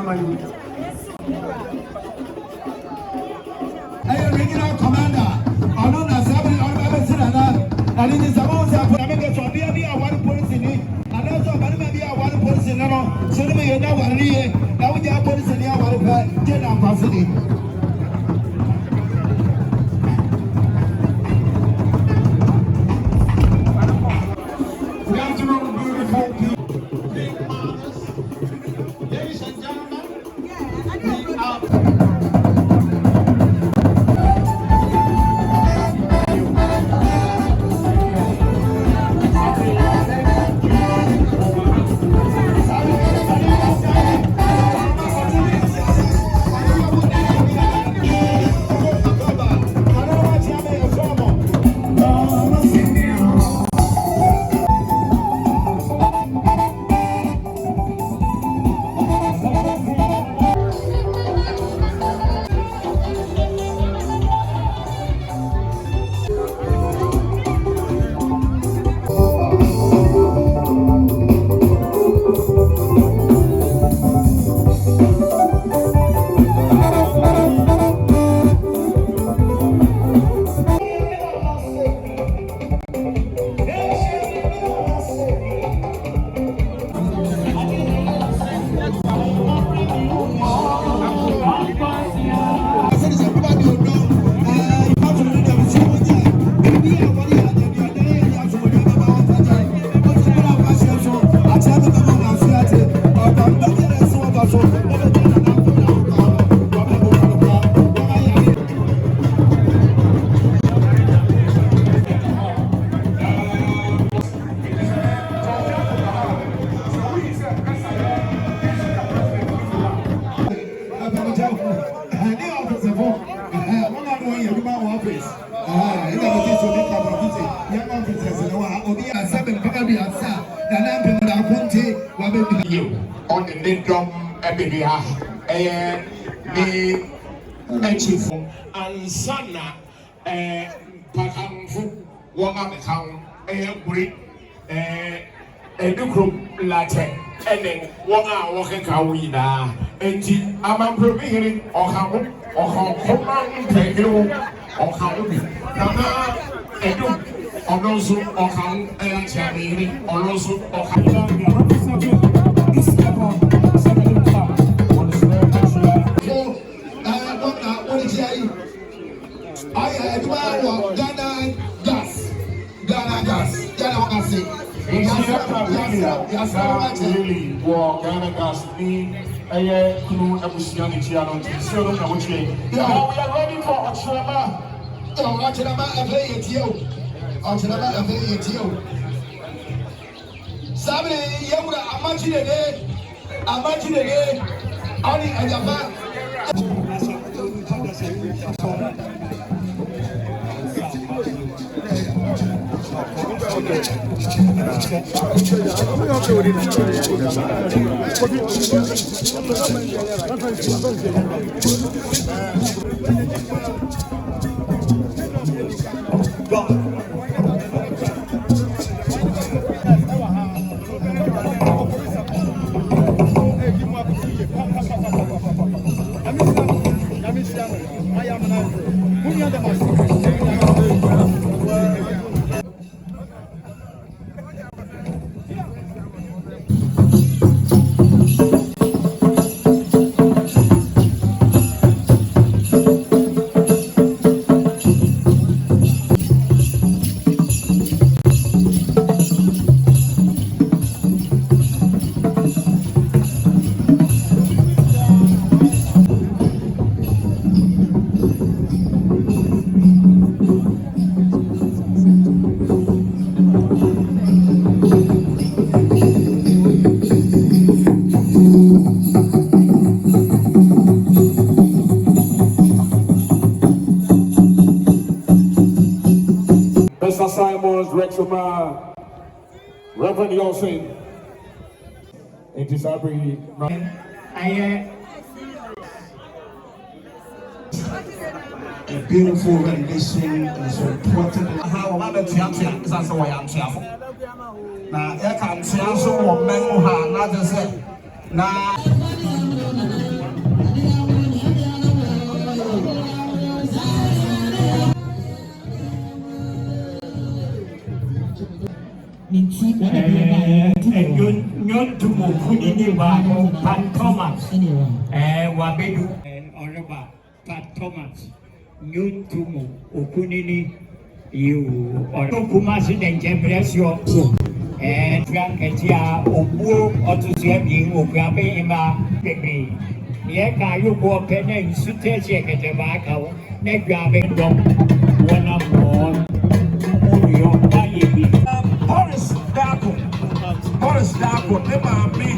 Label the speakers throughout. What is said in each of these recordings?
Speaker 1: Hey, regional commander, I know that somebody on the other and it is about to be a one police in it, and also maybe a one police in it. So we know what it is. Now we have police in our general capacity. Good afternoon, beautiful people. Ladies and gentlemen, we are. On the Nidrom Ebidia, the chief and Sana Pakamfu, Wamam, Greek, Ducrum Latte, and then Wama walking Kawina, and Ampem or how Okoman take you or how Edu or those who or how Chamini or those who or how. We are ready for Ochilama. Mr. Simons, Rexoma, Reverend Yossin. It is a beautiful rendition and so important. How about the theatre? That's why I'm cheerful. Now, I can't see also what men who have not just said. Now.
Speaker 2: Nyon to Tufuhene Pat Thomas Wabedu Honorable Pat Thomas Nyon to Tufuhene you or Kumasi then Jempresio and Franketia Obu Otusiam Ogabe Emma Baby. Yeka you go pen and sute check at the back out, neck grabbing dog, one of more.
Speaker 1: Boris Darko, never me.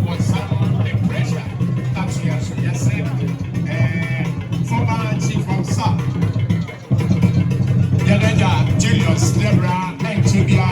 Speaker 1: Was some pressure. That's yes, former chief of staff. Yanaja, Julius, Debra, and Tibia.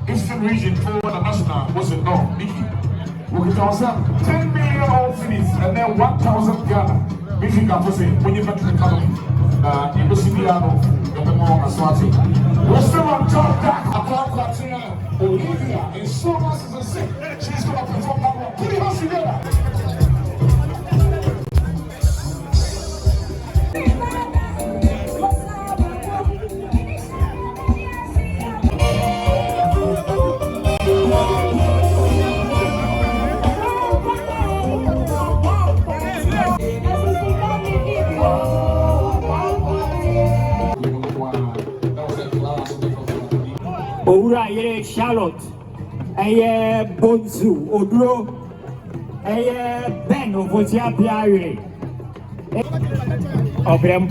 Speaker 1: Eastern region for the national was it no, Nikki? We can 10 million old cities and then 1,000 Ghana. Meaning that was it when you get to the economy. In the city, the more Swati. We're still on top that Akropong-Akuapem, Olivia, and so much as a sick. She's going to perform that one. Put your hands together.
Speaker 2: Owura yere Charlotte, Bonsu, Odro, Ben Ofotia Piare, Ampem.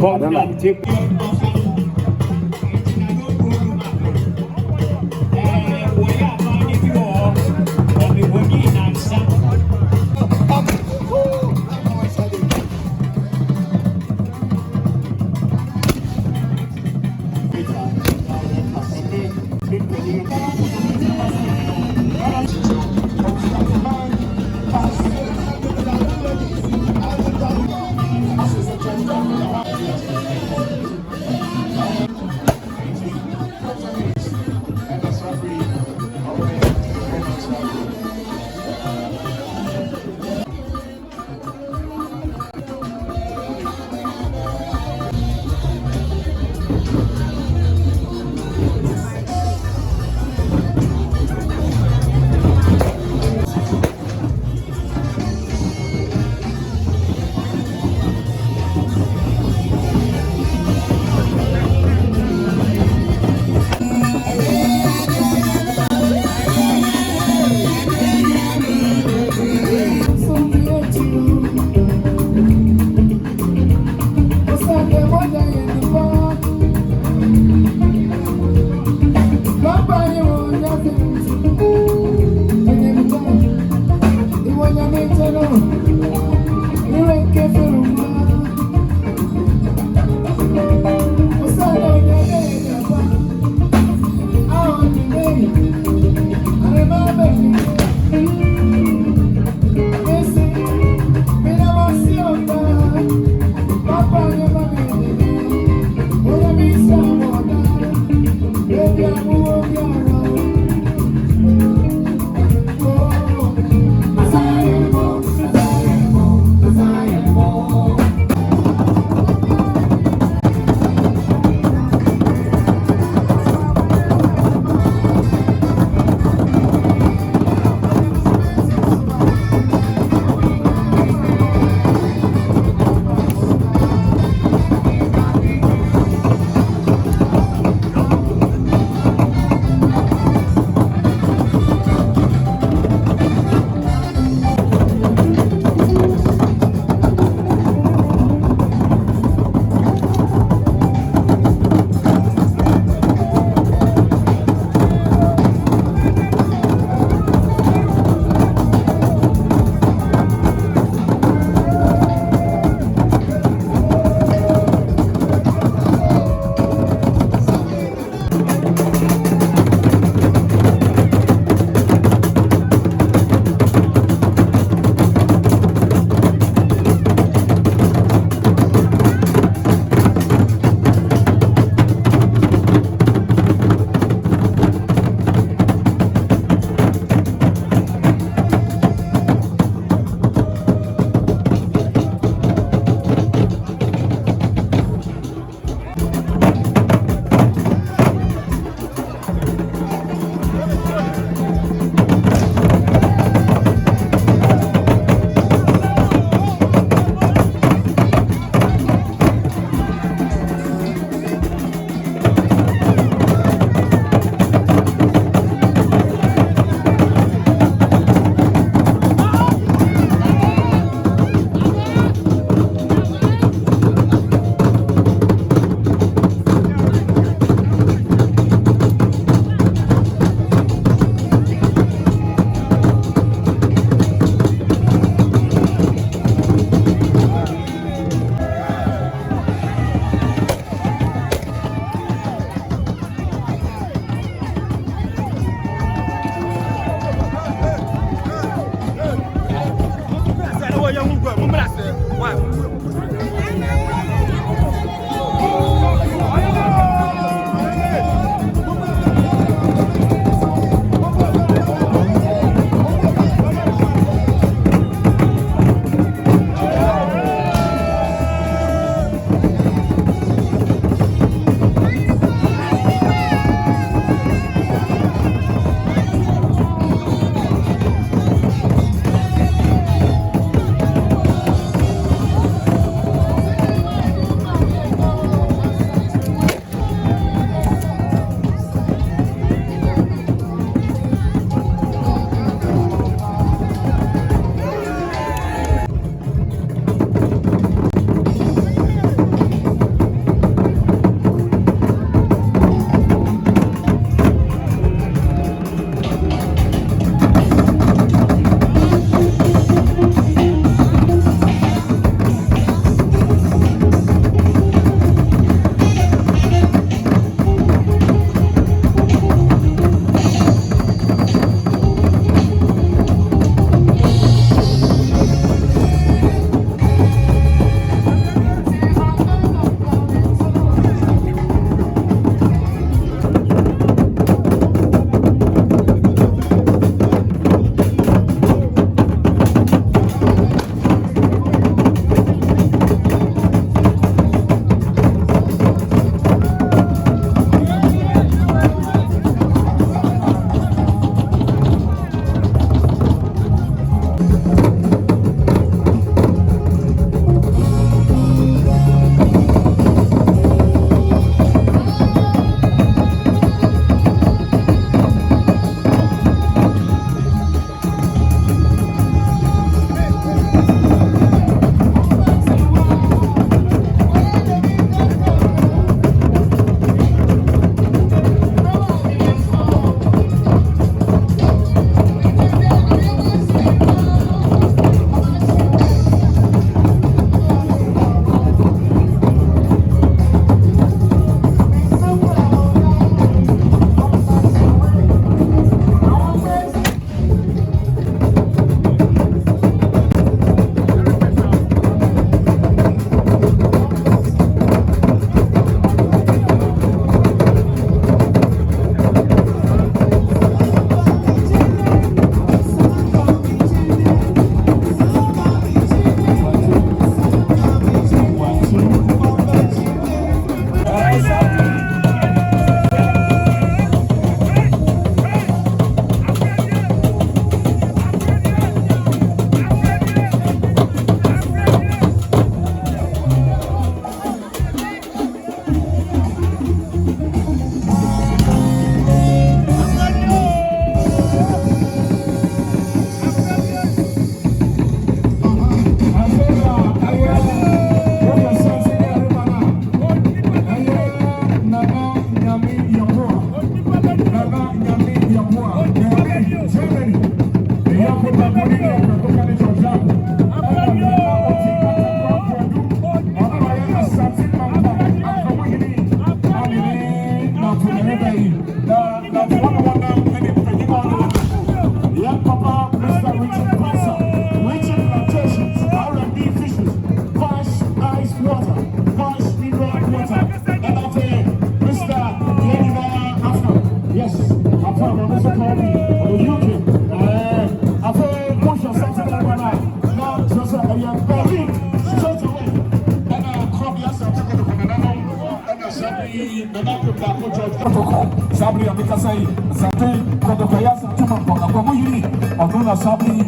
Speaker 1: Sabri amikasai sate kodokaya satuma kwa muyiri oduna sabri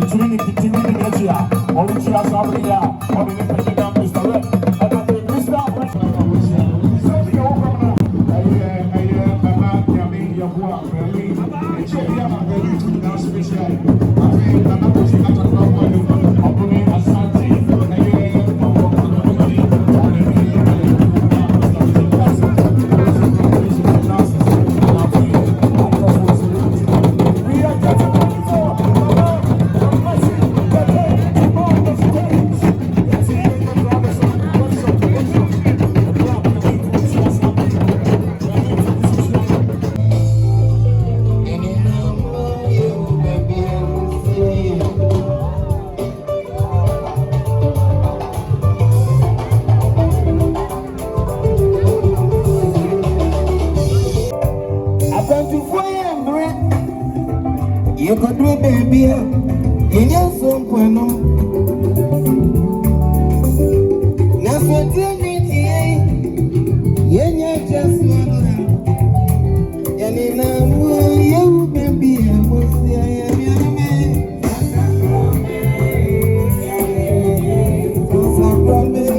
Speaker 1: inchini kitini nechia oluchia sabri ya odine pekeda Mr. Red adate Mr. Sabri Okoman aye mama yami yabua beli echeria na beli na special afi na naposi kata kwa kwa odune asante aye
Speaker 3: bibia yenya so kwano na so temi tie yenya just one yani na mu you bibia mo si ya mi ame so baby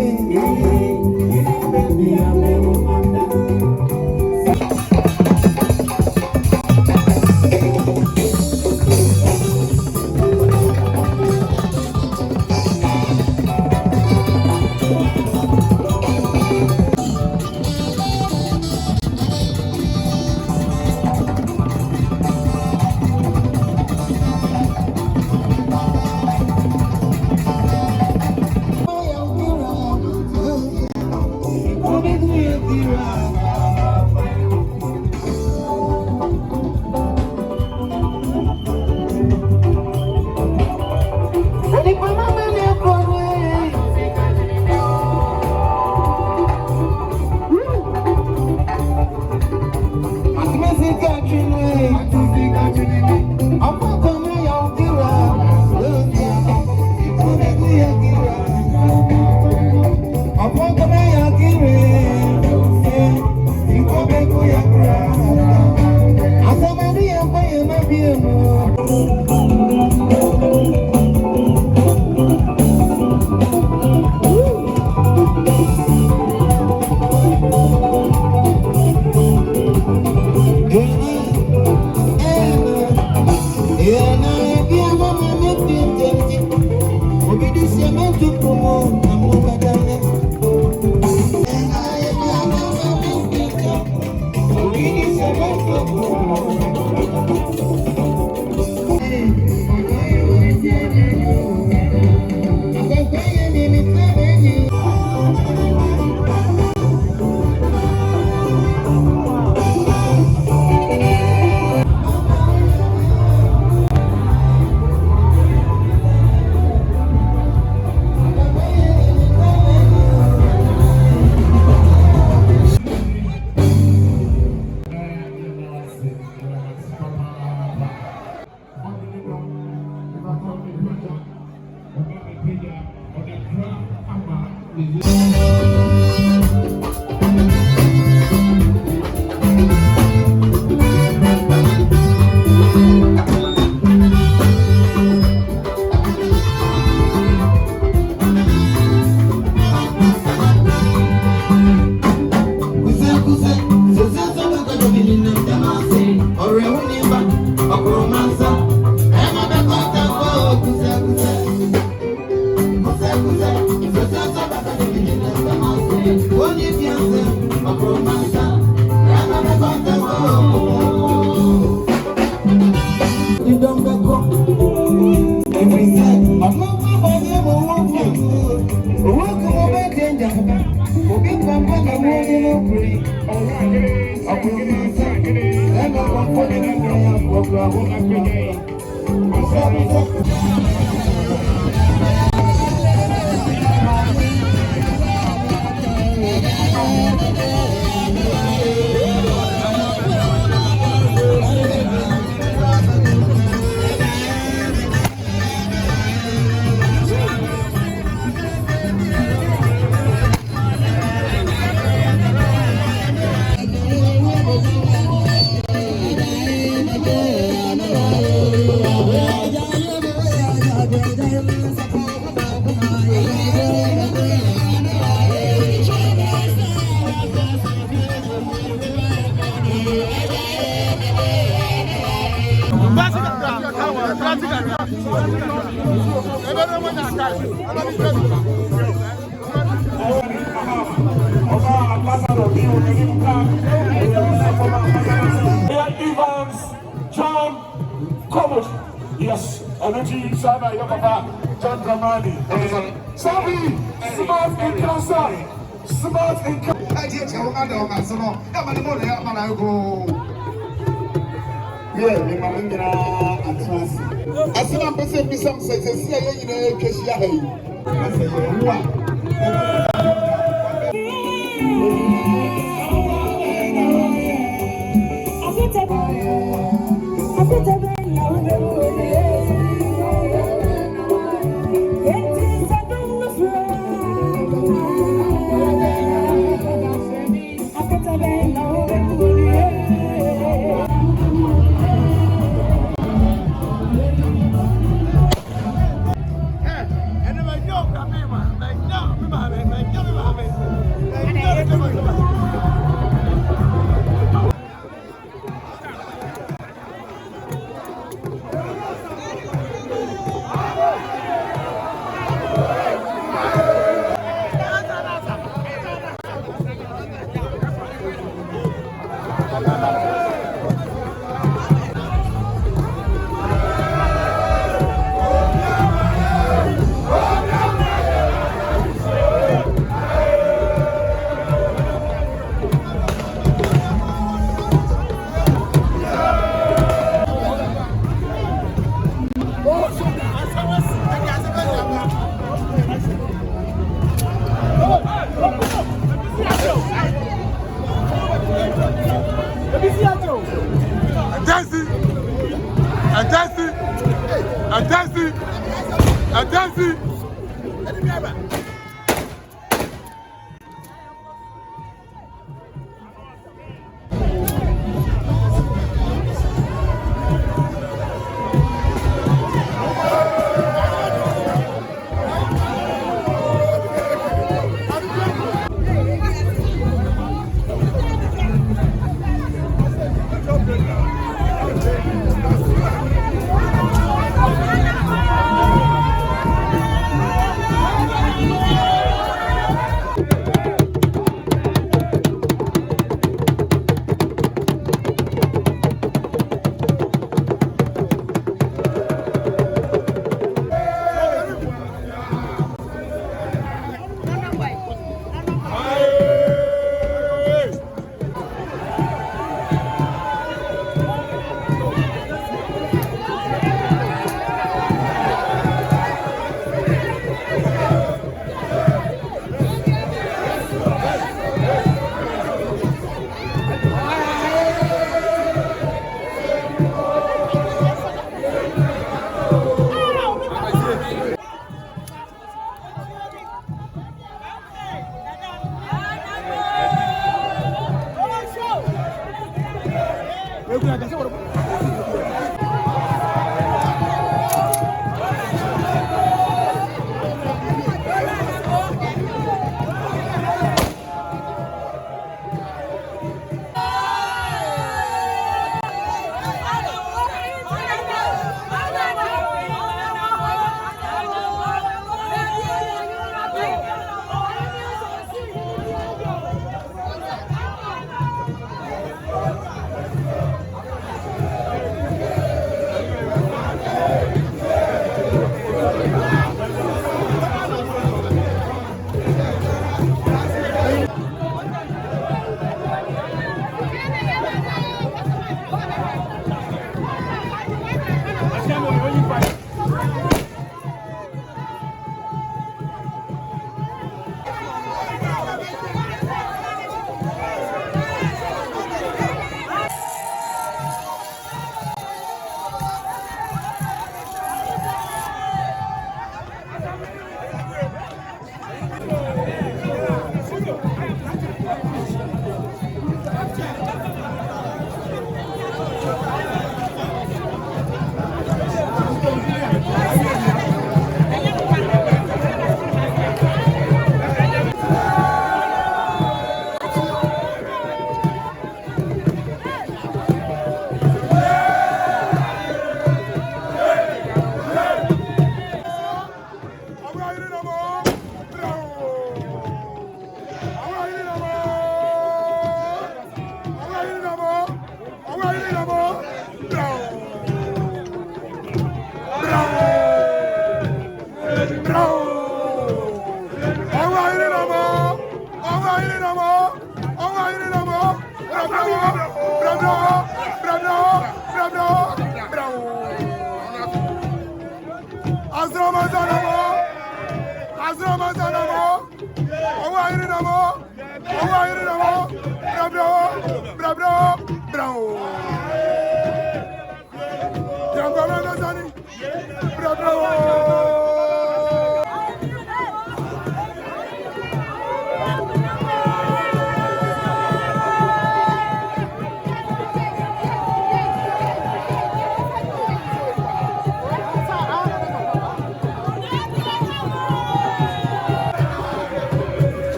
Speaker 1: Evans, John, Comet, yes, Anuji Sana, your papa, John Dramani, Sabi, smart in Casa, smart in Casa. I did tell my dog, I saw, I'm going to go. Yeah, my mother and trust. I said, I'm going to be some say, see, I say,
Speaker 4: I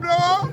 Speaker 1: Bravo!